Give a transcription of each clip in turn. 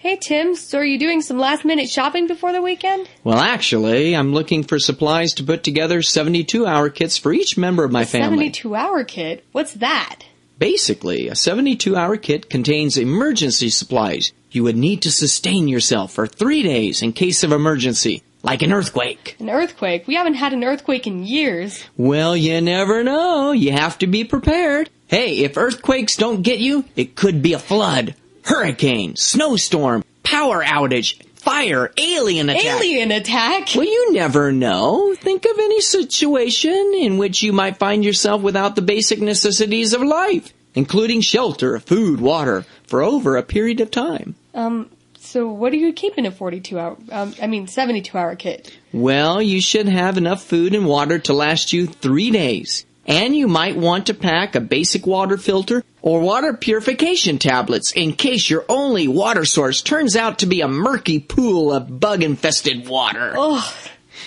Hey, Tim, so are you doing some last-minute shopping before the weekend? Well, actually, I'm looking for supplies to put together 72-hour kits for each member of my family. 72-hour kit? What's that? Basically, a 72-hour kit contains emergency supplies you would need to sustain yourself for 3 days in case of emergency, like an earthquake. An earthquake? We haven't had an earthquake in years. Well, you never know. You have to be prepared. Hey, if earthquakes don't get you, it could be a flood, hurricane, snowstorm, power outage, fire, alien attack. Alien attack? Well, you never know. Think of any situation in which you might find yourself without the basic necessities of life, including shelter, food, water, for over a period of time. So what do you keep in a 72-hour kit? Well, you should have enough food and water to last you 3 days. And you might want to pack a basic water filter or water purification tablets in case your only water source turns out to be a murky pool of bug-infested water. Ugh.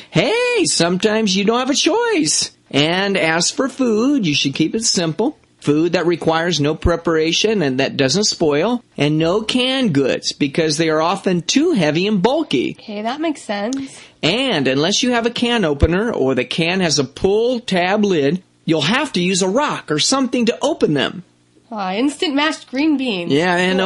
Hey, sometimes you don't have a choice. And as for food, you should keep it simple. Food that requires no preparation and that doesn't spoil, and no canned goods because they are often too heavy and bulky. Okay, that makes sense. And unless you have a can opener or the can has a pull tab lid, you'll have to use a rock or something to open them. Instant mashed green beans. Yeah, and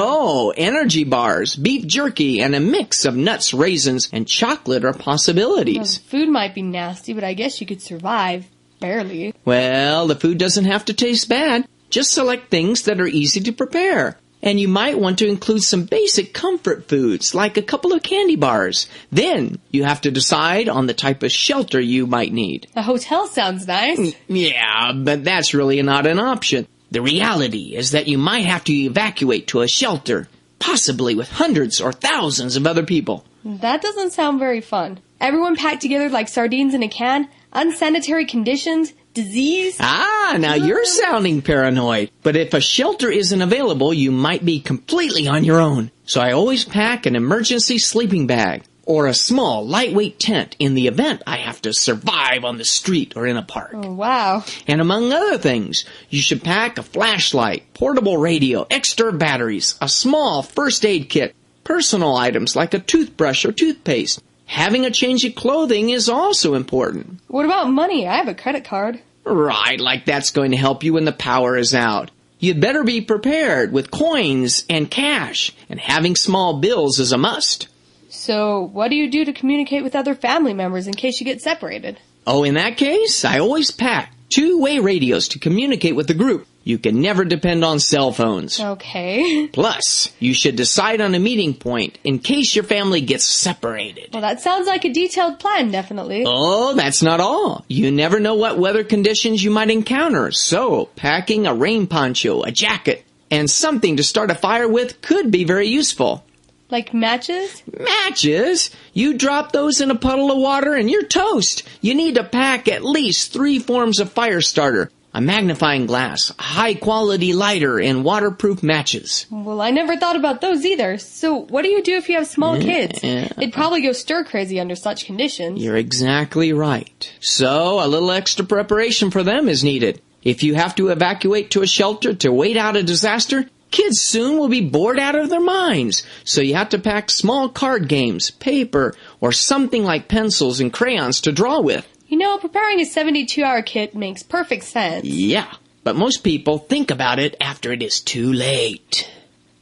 energy bars, beef jerky, and a mix of nuts, raisins, and chocolate are possibilities. Food might be nasty, but I guess you could survive. Barely. Well, the food doesn't have to taste bad. Just select things that are easy to prepare. And you might want to include some basic comfort foods, like a couple of candy bars. Then you have to decide on the type of shelter you might need. A hotel sounds nice. Yeah, but that's really not an option. The reality is that you might have to evacuate to a shelter, possibly with hundreds or thousands of other people. That doesn't sound very fun. Everyone packed together like sardines in a can, unsanitary conditions, disease. Now you're sounding paranoid. But if a shelter isn't available, you might be completely on your own. So I always pack an emergency sleeping bag or a small, lightweight tent in the event I have to survive on the street or in a park. Oh, wow. And among other things, you should pack a flashlight, portable radio, extra batteries, a small first aid kit, personal items like a toothbrush or toothpaste. Having a change of clothing is also important. What about money? I have a credit card. Right, like that's going to help you when the power is out. You'd better be prepared with coins and cash, and having small bills is a must. So, what do you do to communicate with other family members in case you get separated? Oh, in that case, I always pack two-way radios to communicate with the group. You can never depend on cell phones. Okay. Plus, you should decide on a meeting point in case your family gets separated. Well, that sounds like a detailed plan, definitely. Oh, that's not all. You never know what weather conditions you might encounter, so packing a rain poncho, a jacket, and something to start a fire with could be very useful. Like matches? Matches? You drop those in a puddle of water and you're toast. You need to pack at least 3 forms of fire starter. A magnifying glass, a high-quality lighter, and waterproof matches. Well, I never thought about those either. So what do you do if you have small kids? They'd probably go stir-crazy under such conditions. You're exactly right. So a little extra preparation for them is needed. If you have to evacuate to a shelter to wait out a disaster, kids soon will be bored out of their minds. So you have to pack small card games, paper, or something like pencils and crayons to draw with. You know, preparing a 72-hour kit makes perfect sense. Yeah, but most people think about it after it is too late.